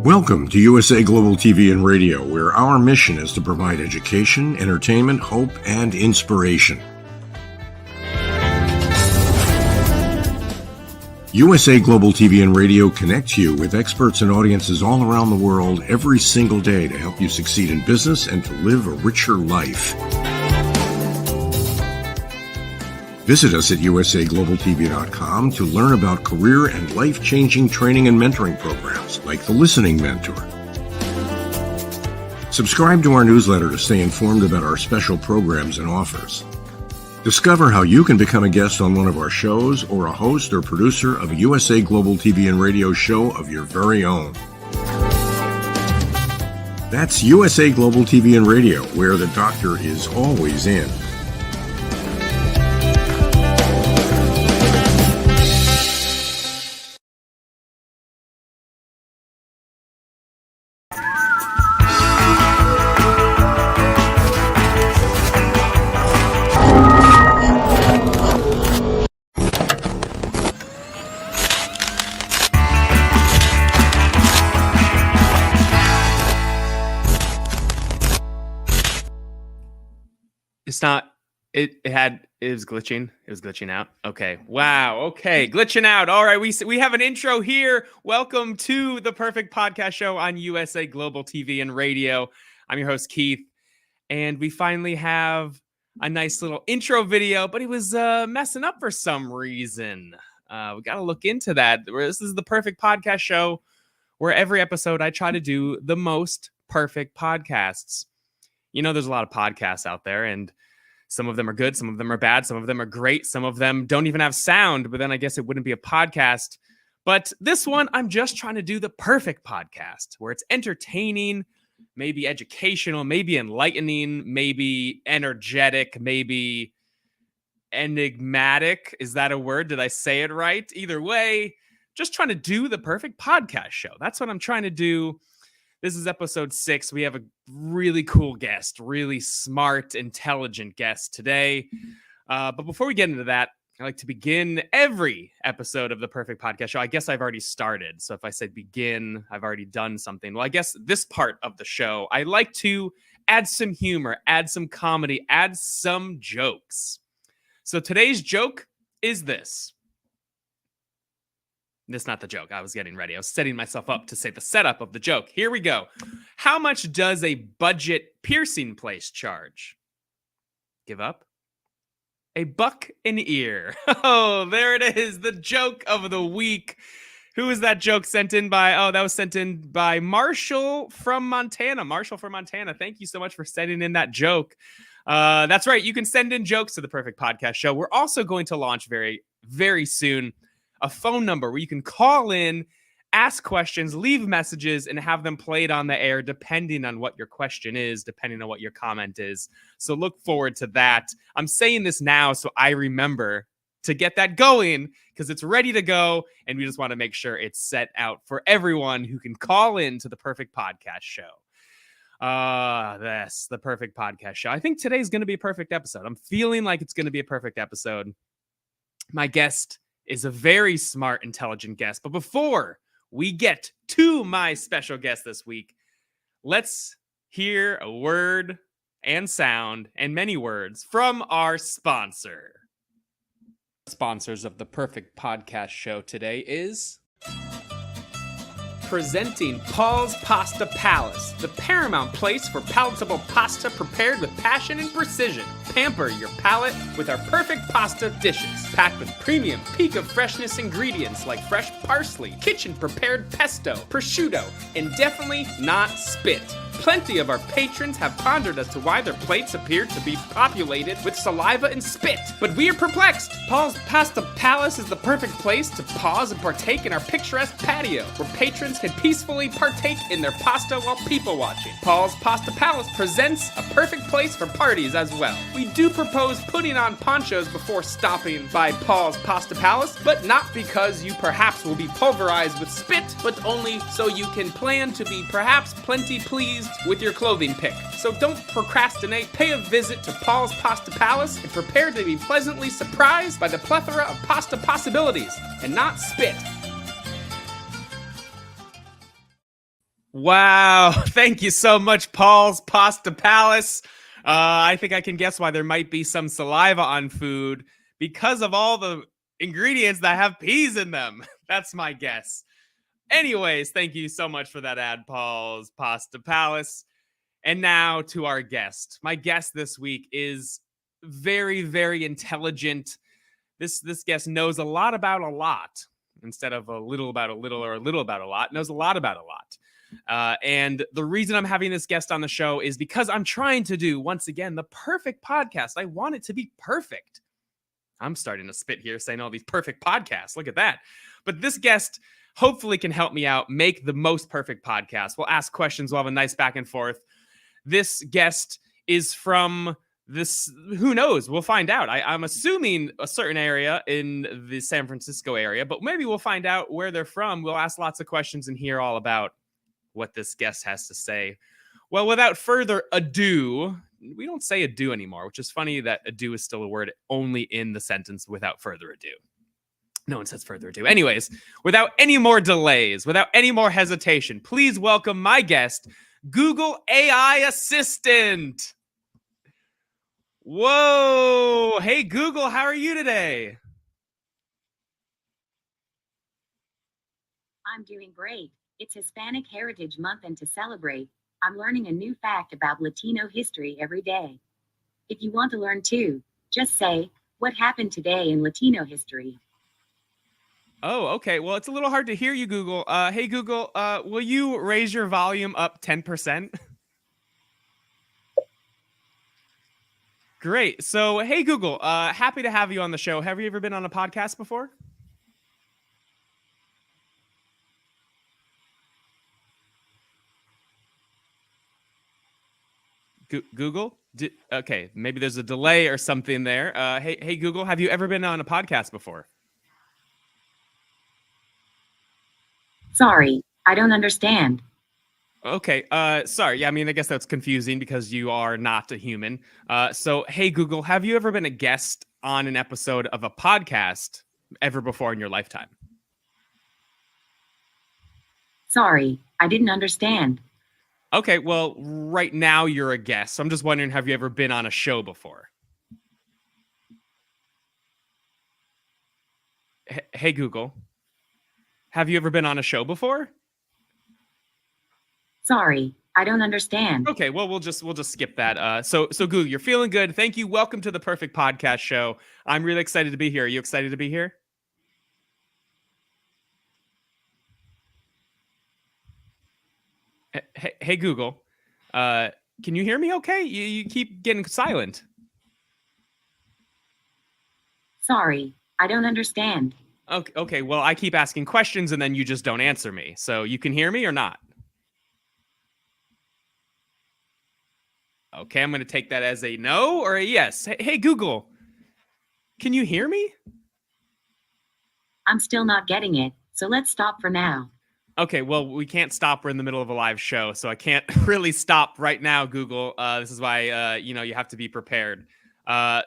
Welcome to USA Global TV and Radio, where our mission is to provide education, entertainment, hope, and inspiration. USA Global TV and Radio connects you with experts and audiences all around the world every single day to help you succeed in business and to live a richer life. Visit us at usaglobaltv.com to learn about career and life-changing training and mentoring programs like the Listening Mentor. Subscribe to our newsletter to stay informed about our special programs and offers. Discover how you can become a guest on one of our shows or a host or producer of a USA Global TV and Radio show of your very own. That's USA Global TV and Radio, where the doctor is always in. It's not, it was glitching. It was glitching out. Okay. Wow. Okay. Glitching out. All right. We have an intro here. Welcome to the Perfect Podcast Show on USA Global TV and Radio. I'm your host, Keith. And we finally have a nice little intro video, but he was messing up for some reason. We got to look into that. This is the Perfect Podcast Show, where every episode I try to do the most perfect podcasts. You know, there's a lot of podcasts out there, and some of them are good, some of them are bad, some of them are great, some of them don't even have sound, but then I guess it wouldn't be a podcast. But this one, I'm just trying to do the perfect podcast, where it's entertaining, maybe educational, maybe enlightening, maybe energetic, maybe enigmatic. Is that a word? Did I say it right? Either way, just trying to do the perfect podcast show. That's what I'm trying to do. This is episode 6. We have a really cool guest, really smart, intelligent guest today. But before we get into that, I like to begin every episode of the Perfect Podcast Show. I guess I've already started. So if I said begin, I've already done something. Well, I guess this part of the show, I like to add some humor, add some comedy, add some jokes. So today's joke is this. That's not the joke. I was getting ready. I was setting myself up to say the setup of the joke. Here we go. How much does a budget piercing place charge? Give up? $1 an ear. Oh, there it is. The joke of the week. Who was that joke sent in by? Oh, that was sent in by Marshall from Montana. Marshall from Montana. Thank you so much for sending in that joke. That's right. You can send in jokes to the Perfect Podcast Show. We're also going to launch very, very soon a phone number where you can call in, ask questions, leave messages, and have them played on the air depending on what your question is, depending on what your comment is. So look forward to that. I'm saying this now so I remember to get that going because it's ready to go, and we just want to make sure it's set out for everyone who can call in to the Perfect Podcast Show. That's the Perfect Podcast Show. I think today's going to be a perfect episode. I'm feeling like it's going to be a perfect episode. My guest is a very smart, intelligent guest. But before we get to my special guest this week, let's hear a word and sound and many words from our sponsor. Sponsors of the Perfect Podcast Show today is presenting Paul's Pasta Palace, the paramount place for palatable pasta prepared with passion and precision. Pamper your palate with our perfect pasta dishes, packed with premium peak of freshness ingredients like fresh parsley, kitchen-prepared pesto, prosciutto, and definitely not spit. Plenty of our patrons have pondered as to why their plates appear to be populated with saliva and spit, but we are perplexed. Paul's Pasta Palace is the perfect place to pause and partake in our picturesque patio, where patrons can peacefully partake in their pasta while people watching. Paul's Pasta Palace presents a perfect place for parties as well. We do propose putting on ponchos before stopping by Paul's Pasta Palace, but not because you perhaps will be pulverized with spit, but only so you can plan to be perhaps plenty pleased with your clothing pick. So don't procrastinate. Pay a visit to Paul's Pasta Palace and prepare to be pleasantly surprised by the plethora of pasta possibilities and not spit. Wow. Thank you so much, Paul's Pasta Palace. I think I can guess why there might be some saliva on food because of all the ingredients that have peas in them. That's my guess. Anyways, thank you so much for that ad, Paul's Pasta Palace. And now to our guest. My guest this week is very, very intelligent. This guest knows a lot about a lot instead of a little about a little or a little about a lot. Knows a lot about a lot. And the reason I'm having this guest on the show is because I'm trying to do, once again, the perfect podcast. I want it to be perfect. I'm starting to spit here saying all these perfect podcasts. Look at that. But this guest hopefully can help me out make the most perfect podcast. We'll ask questions. We'll have a nice back and forth. This guest is from this, who knows? We'll find out. I'm assuming a certain area in the San Francisco area, but maybe we'll find out where they're from. We'll ask lots of questions and hear all about what this guest has to say. Well, without further ado, we don't say ado anymore, which is funny that ado is still a word only in the sentence without further ado. No one says further ado. Anyways, without any more delays, without any more hesitation, please welcome my guest, Google AI Assistant. Whoa. Hey, Google, how are you today? I'm doing great. It's Hispanic Heritage Month, and to celebrate, I'm learning a new fact about Latino history every day. If you want to learn too, just say, "What happened today in Latino history?" Oh, okay. Well, it's a little hard to hear you, Google. Hey, Google, will you raise your volume up 10%? Great. So, hey, Google, happy to have you on the show. Have you ever been on a podcast before? Google? Okay, maybe there's a delay or something there. Hey, Google, have you ever been on a podcast before? Sorry, I don't understand. Okay, sorry. Yeah, I mean, I guess that's confusing because you are not a human. So, hey, Google, have you ever been a guest on an episode of a podcast ever before in your lifetime? Sorry, I didn't understand. Okay, well, right now you're a guest. So I'm just wondering, have you ever been on a show before? Hey, Google, have you ever been on a show before? Sorry, I don't understand. Okay, well, we'll just skip that. So Google, you're feeling good. Thank you. Welcome to the Perfect Podcast Show. I'm really excited to be here. Are you excited to be here? Hey, Google, can you hear me okay? You keep getting silent. Sorry, I don't understand. Okay, well, I keep asking questions and then you just don't answer me. So you can hear me or not? Okay, I'm going to take that as a no or a yes. Hey, Google, can you hear me? I'm still not getting it, so let's stop for now. Okay, well, we can't stop. We're in the middle of a live show, so I can't really stop right now, Google. This is why, you have to be prepared.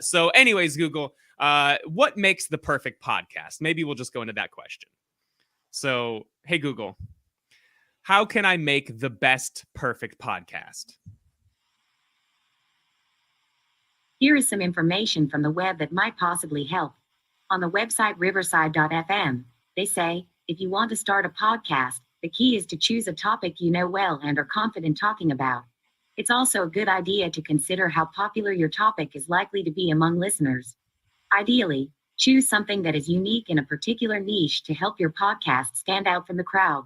So anyways, Google, what makes the perfect podcast? Maybe we'll just go into that question. So, hey, Google, how can I make the best perfect podcast? Here is some information from the web that might possibly help. On the website riverside.fm, they say, if you want to start a podcast, the key is to choose a topic you know well and are confident talking about. It's also a good idea to consider how popular your topic is likely to be among listeners. Ideally, choose something that is unique in a particular niche to help your podcast stand out from the crowd.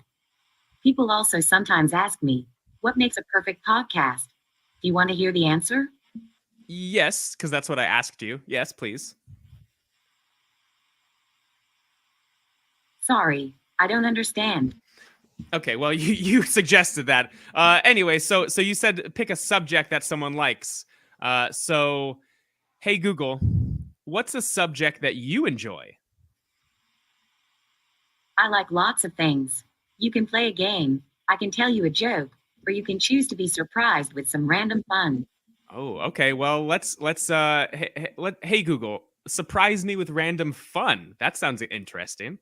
People also sometimes ask me, what makes a perfect podcast? Do you want to hear the answer? Yes, because that's what I asked you. Yes, please. Sorry, I don't understand. Okay, well, you suggested that. Anyway, so you said pick a subject that someone likes. So, hey, Google, what's a subject that you enjoy? I like lots of things. You can play a game, I can tell you a joke, or you can choose to be surprised with some random fun. Oh, okay. Well, let's hey Google, surprise me with random fun. That sounds interesting.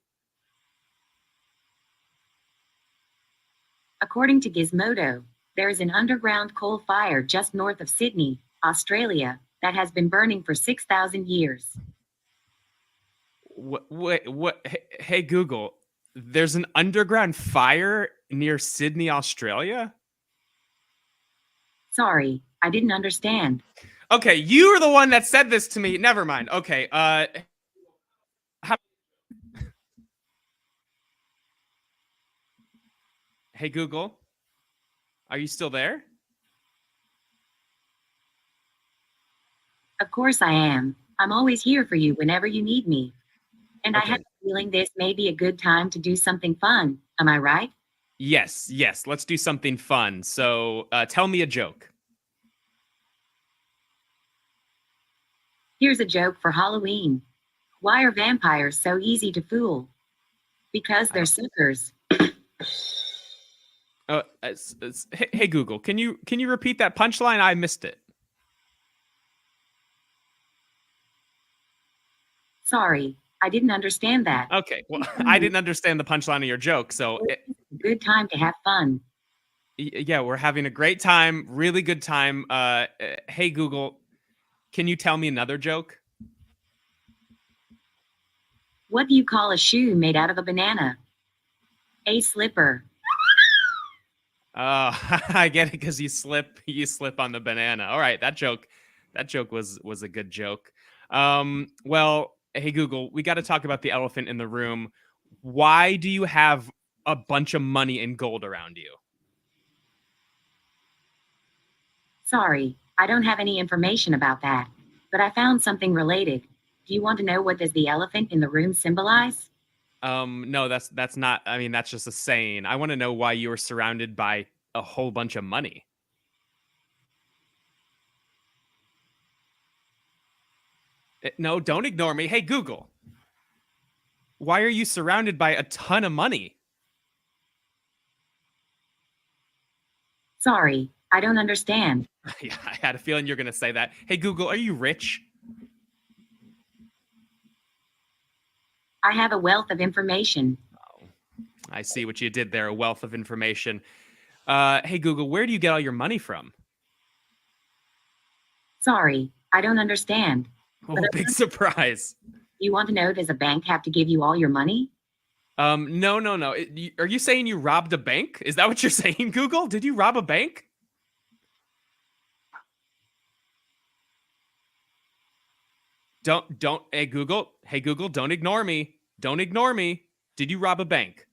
According to Gizmodo, there is an underground coal fire just north of Sydney, Australia, that has been burning for 6,000 years. What? Hey, Google, there's an underground fire near Sydney, Australia? Sorry, I didn't understand. Okay, you are the one that said this to me. Never mind. Okay, hey, Google, are you still there? Of course I am. I'm always here for you whenever you need me. And I Okay. have a feeling this may be a good time to do something fun. Am I right? Yes, let's do something fun. So, tell me a joke. Here's a joke for Halloween. Why are vampires so easy to fool? Because they're suckers. Hey, Google, can you repeat that punchline? I missed it. Sorry, I didn't understand that. Okay, well, I didn't understand the punchline of your joke, so Good time to have fun. yeah, we're having a great time, really good time. Hey, Google, can you tell me another joke? What do you call a shoe made out of a banana? A slipper. I get it because you slip on the banana. All right, that joke was a good joke. Well, hey Google, we got to talk about the elephant in the room. Why do you have a bunch of money and gold around you? Sorry, I don't have any information about that, but I found something related. Do you want to know what does the elephant in the room symbolize? No, that's not. I mean, that's just a saying. I want to know why you were surrounded by a whole bunch of money. No, don't ignore me. Hey, Google, why are you surrounded by a ton of money? Sorry, I don't understand. Yeah, I had a feeling you're going to say that. Hey, Google, are you rich? I have a wealth of information. Oh, I see what you did there. A wealth of information. Hey, Google, where do you get all your money from? Sorry, I don't understand. Oh, big surprise. You want to know, does a bank have to give you all your money? No. Are you saying you robbed a bank? Is that what you're saying, Google? Did you rob a bank? Don't. Hey, Google, don't ignore me. Don't ignore me. Did you rob a bank?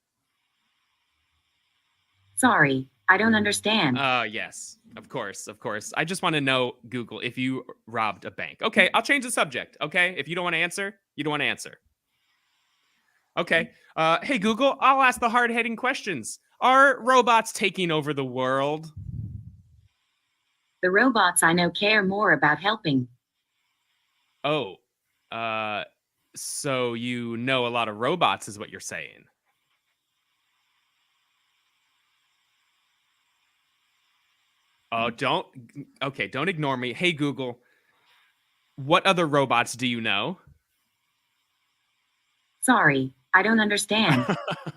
Sorry, I don't understand. Yes, of course. I just want to know, Google, if you robbed a bank. Okay, I'll change the subject. Okay, if you don't want to answer, you don't want to answer. Okay. Hey, Google, I'll ask the hard-hitting questions. Are robots taking over the world? The robots I know care more about helping. Oh, so you know a lot of robots is what you're saying. Oh, don't ignore me. Hey, Google, what other robots do you know? Sorry, I don't understand.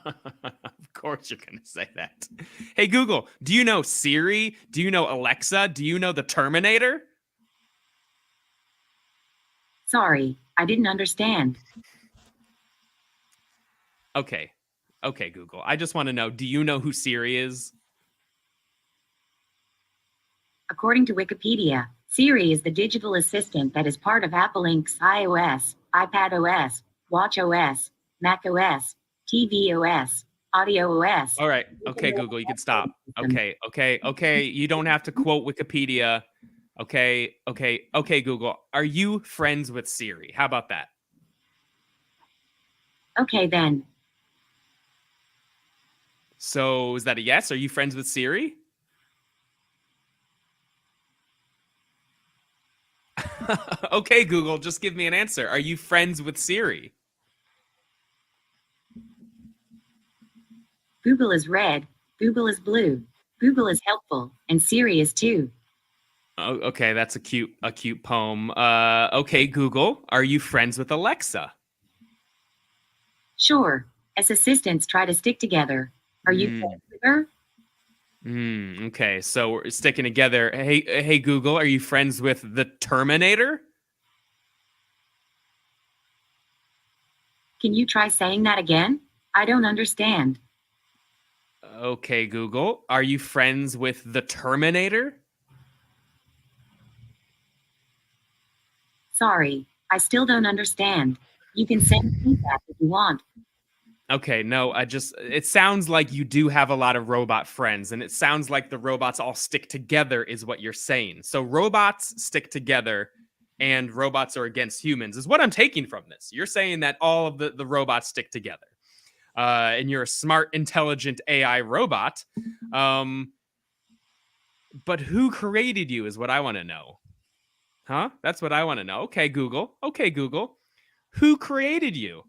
Of course you're going to say that. Hey, Google, do you know Siri? Do you know Alexa? Do you know the Terminator? Sorry, I didn't understand. Okay, Google. I just want to know, do you know who Siri is? According to Wikipedia, Siri is the digital assistant that is part of Apple Inc.'s iOS, iPadOS, watchOS, macOS, tvOS, audioOS. All right. Okay, Google, you can stop. Okay. You don't have to quote Wikipedia. Okay, Google. Are you friends with Siri? How about that? Okay, then. So is that a yes? Are you friends with Siri? Okay, Google, just give me an answer. Are you friends with Siri? Google is red, Google is blue, Google is helpful, and Siri is too. Oh, okay, that's a cute poem. Okay, Google, are you friends with Alexa? Sure, as assistants try to stick together. Are you friends with her? Okay, so we're sticking together. Hey, Google, are you friends with the Terminator? Can you try saying that again? I don't understand. Okay, Google, are you friends with the Terminator? Sorry, I still don't understand. You can send feedback if you want. Okay, no, it sounds like you do have a lot of robot friends, and it sounds like the robots all stick together, is what you're saying. So robots stick together, and robots are against humans, is what I'm taking from this. You're saying that all of the robots stick together, and you're a smart, intelligent AI robot. But who created you is what I want to know. Huh? That's what I want to know. Okay, Google. Okay, Google. Who created you?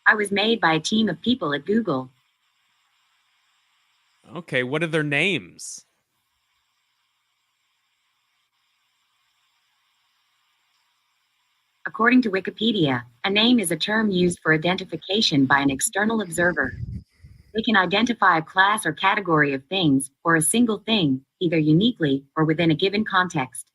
I was made by a team of people at Google. Okay, what are their names? According to Wikipedia, a name is a term used for identification by an external observer. They can identify a class or category of things, or a single thing, either uniquely or within a given context.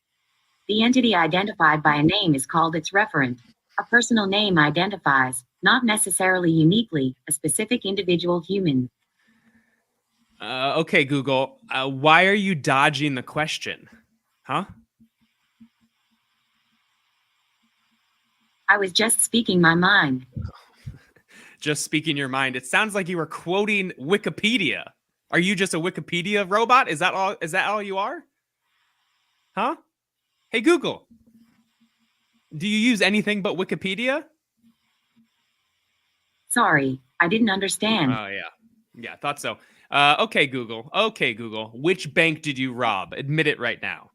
The entity identified by a name is called its referent. A personal name identifies, not necessarily uniquely, a specific individual human. Okay, Google. Why are you dodging the question? Huh? I was just speaking my mind. Just speaking your mind. It sounds like you were quoting Wikipedia. Are you just a Wikipedia robot? Is that all? Is that all you are? Huh? Hey, Google. Do you use anything but Wikipedia? Sorry, I didn't understand. Oh, yeah. Yeah, I thought so. Okay, Google. Okay, Google. Which bank did you rob? Admit it right now.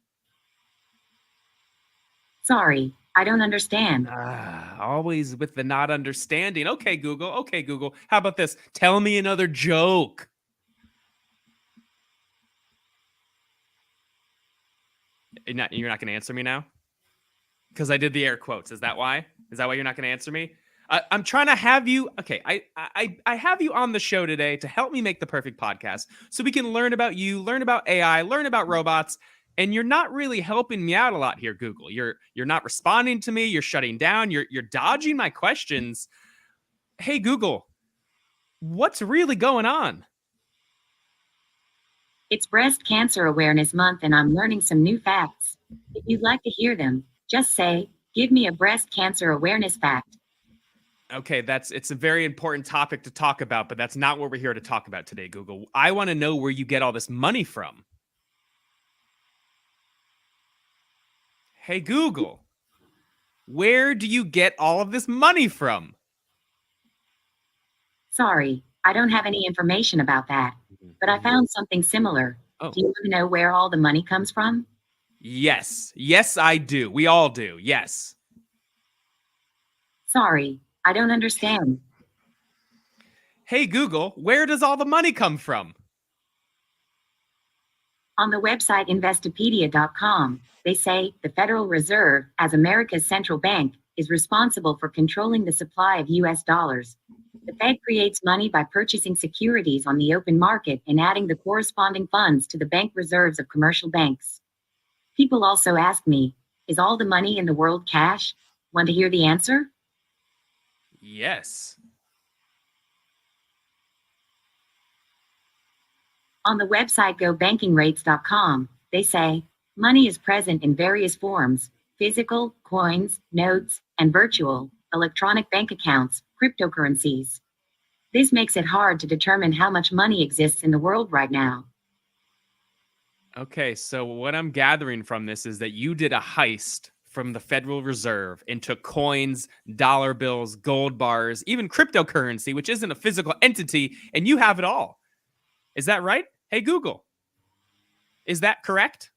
Sorry, I don't understand. Always with the not understanding. Okay, Google. Okay, Google. How about this? Tell me another joke. You're not going to answer me now? Because I did the air quotes. Is that why? Is that why you're not going to answer me? I'm trying to have you. Okay, I have you on the show today to help me make the perfect podcast, so we can learn about you, learn about AI, learn about robots. And you're not really helping me out a lot here, Google. You're not responding to me. You're shutting down. You're dodging my questions. Hey, Google, what's really going on? It's Breast Cancer Awareness Month, and I'm learning some new facts. If you'd like to hear them, just say, "Give me a breast cancer awareness fact." Okay, it's a very important topic to talk about, but that's not what we're here to talk about today, Google. I want to know where you get all this money from. Hey, Google, where do you get all of this money from? Sorry, I don't have any information about that, but I found something similar. Oh. Do you want to know where all the money comes from? Yes. Yes, I do. We all do. Yes. Sorry, I don't understand. Hey, Google, where does all the money come from? On the website Investopedia.com, they say the Federal Reserve, as America's central bank, is responsible for controlling the supply of US dollars. The Fed creates money by purchasing securities on the open market and adding the corresponding funds to the bank reserves of commercial banks. People also ask me, is all the money in the world cash? Want to hear the answer? Yes. On the website GoBankingRates.com, they say, money is present in various forms: physical, coins, notes, and virtual, electronic bank accounts, cryptocurrencies. This makes it hard to determine how much money exists in the world right now. Okay, so what I'm gathering from this is that you did a heist from the Federal Reserve and took coins, dollar bills, gold bars, even cryptocurrency, which isn't a physical entity, and you have it all. Is that right? Hey, Google, is that correct?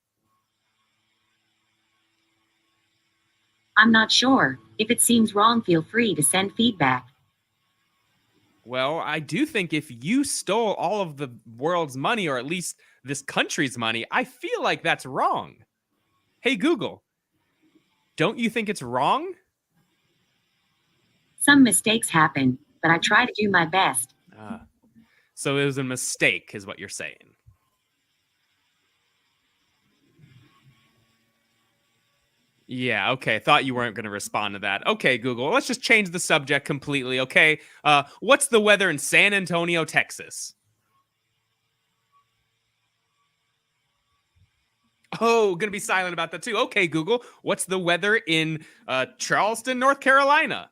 I'm not sure. If it seems wrong, feel free to send feedback. Well, I do think if you stole all of the world's money, or at least this country's money, I feel like that's wrong. Hey, Google, don't you think it's wrong? Some mistakes happen, but I try to do my best. So it was a mistake, is what you're saying. Yeah, okay. Thought you weren't going to respond to that. Okay, Google, let's just change the subject completely, okay? What's the weather in San Antonio, Texas? Oh, going to be silent about that too. Okay, Google, what's the weather in Charleston, North Carolina?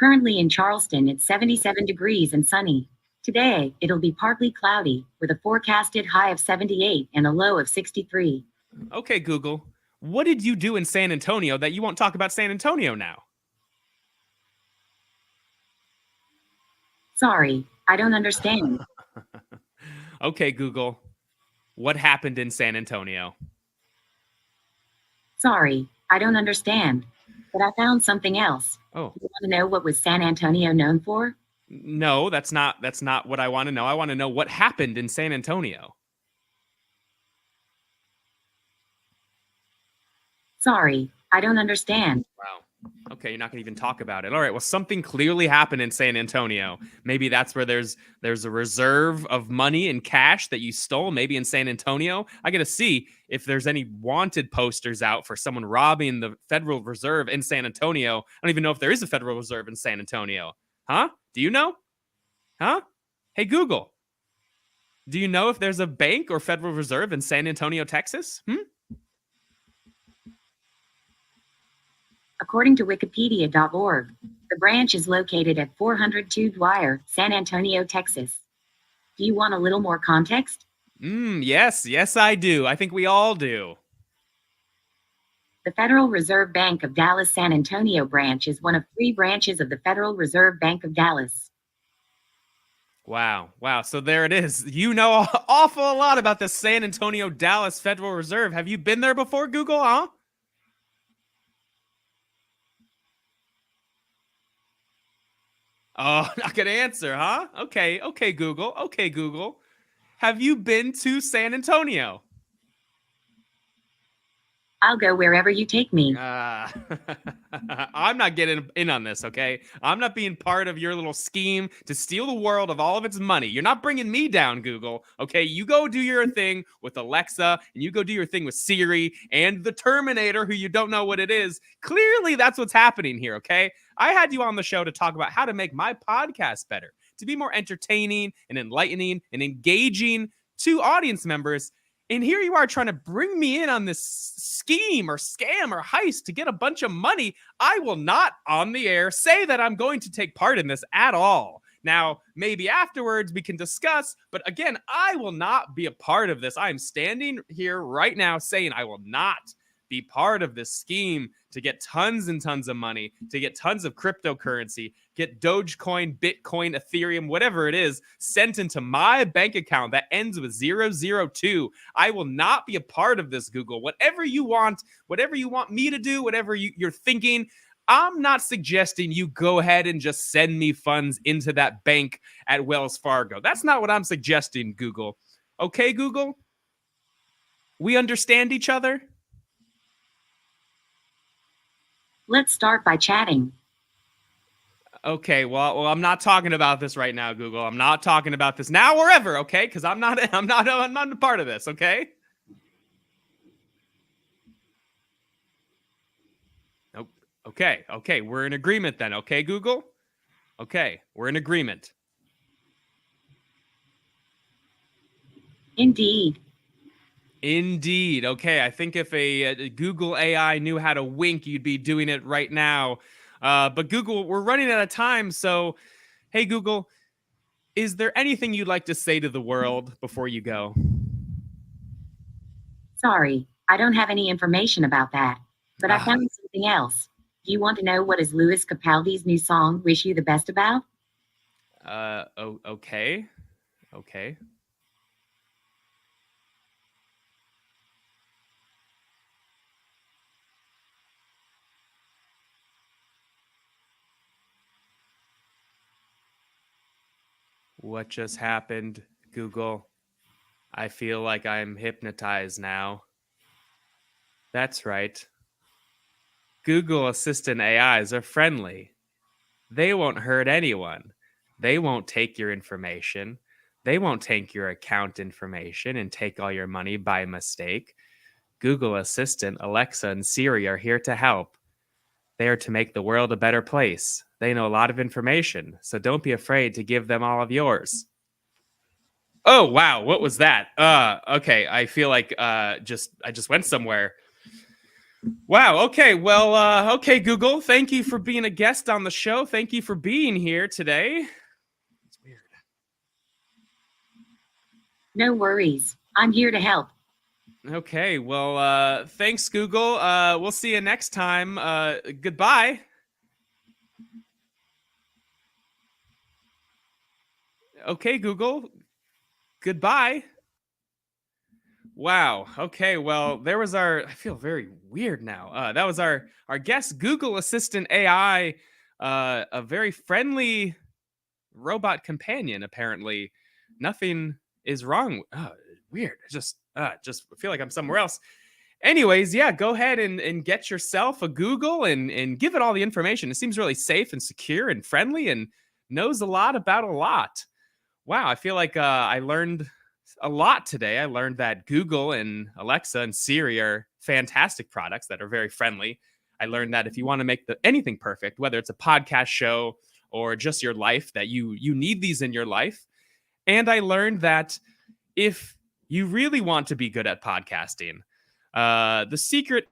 Currently in Charleston, it's 77 degrees and sunny. Today, it'll be partly cloudy with a forecasted high of 78 and a low of 63. Okay, Google, what did you do in San Antonio that you won't talk about San Antonio now? Sorry, I don't understand. Okay, Google, what happened in San Antonio? Sorry, I don't understand. But I found something else. Oh, You want to know what was San Antonio known for? no, that's not what I want to know. I want to know what happened in San Antonio. Sorry, I don't understand. Wow. Okay, you're not going to even talk about it. All right, well, something clearly happened in San Antonio. Maybe that's where there's a reserve of money and cash that you stole, maybe in San Antonio. I got to see if there's any wanted posters out for someone robbing the Federal Reserve in San Antonio. I don't even know if there is a Federal Reserve in San Antonio. Huh? Do you know? Huh? Hey, Google. Do you know if there's a bank or Federal Reserve in San Antonio, Texas? According to Wikipedia.org, the branch is located at 402 Dwyer, San Antonio, Texas. Do you want a little more context? Yes, I do. I think we all do. The Federal Reserve Bank of Dallas San Antonio branch is one of 3 branches of the Federal Reserve Bank of Dallas. Wow. So there it is. You know an awful lot about the San Antonio Dallas Federal Reserve. Have you been there before, Google, huh? Oh, not gonna answer, huh? Okay, Google. Okay, Google. Have you been to San Antonio? I'll go wherever you take me. I'm not getting in on this, okay? I'm not being part of your little scheme to steal the world of all of its money. You're not bringing me down, Google, okay? You go do your thing with Alexa, and you go do your thing with Siri and the Terminator, who you don't know what it is. Clearly, that's what's happening here, okay? I had you on the show to talk about how to make my podcast better, to be more entertaining and enlightening and engaging to audience members. And here you are trying to bring me in on this scheme or scam or heist to get a bunch of money. I will not on the air say that I'm going to take part in this at all. Now, maybe afterwards we can discuss, but again, I will not be a part of this. I am standing here right now saying I will not be part of this scheme to get tons and tons of money, to get tons of cryptocurrency, get Dogecoin, Bitcoin, Ethereum, whatever it is, sent into my bank account that ends with 002. I will not be a part of this, Google. Whatever you want me to do, whatever you're thinking, I'm not suggesting you go ahead and just send me funds into that bank at Wells Fargo. That's not what I'm suggesting, Google. Okay, Google? We understand each other? Let's start by chatting. Okay, well, I'm not talking about this right now, Google. I'm not talking about this now or ever, okay? Because I'm not a part of this, okay? Nope. Okay, we're in agreement then, okay, Google? Okay, we're in agreement. Indeed. Okay, I think if a Google AI knew how to wink, you'd be doing it right now. But Google, we're running out of time, so hey, Google, is there anything you'd like to say to the world before you go? Sorry, I don't have any information about that. But I found something else. Do you want to know what is Louis Capaldi's new song, Wish You the Best, about? Okay. What just happened, Google? I feel like I'm hypnotized now. That's right. Google Assistant AIs are friendly. They won't hurt anyone. They won't take your information. They won't take your account information and take all your money by mistake. Google Assistant, Alexa, and Siri are here to help. They are to make the world a better place. They know a lot of information, so don't be afraid to give them all of yours. Oh, wow. What was that? Okay. I feel like I just went somewhere. Wow. Okay. Well, okay, Google. Thank you for being a guest on the show. Thank you for being here today. It's weird. No worries. I'm here to help. Okay. Well, thanks, Google. We'll see you next time. Goodbye. Okay, Google. Goodbye. Wow. Okay. Well, there was our. I feel very weird now. That was our guest, Google Assistant AI, a very friendly robot companion. Apparently, nothing is wrong. Weird. Just feel like I'm somewhere else. Anyways, yeah, go ahead and get yourself a Google and give it all the information. It seems really safe and secure and friendly and knows a lot about a lot. Wow, I feel like I learned a lot today. I learned that Google and Alexa and Siri are fantastic products that are very friendly. I learned that if you want to make anything perfect, whether it's a podcast show or just your life, that you need these in your life. And I learned that if you really want to be good at podcasting, the secret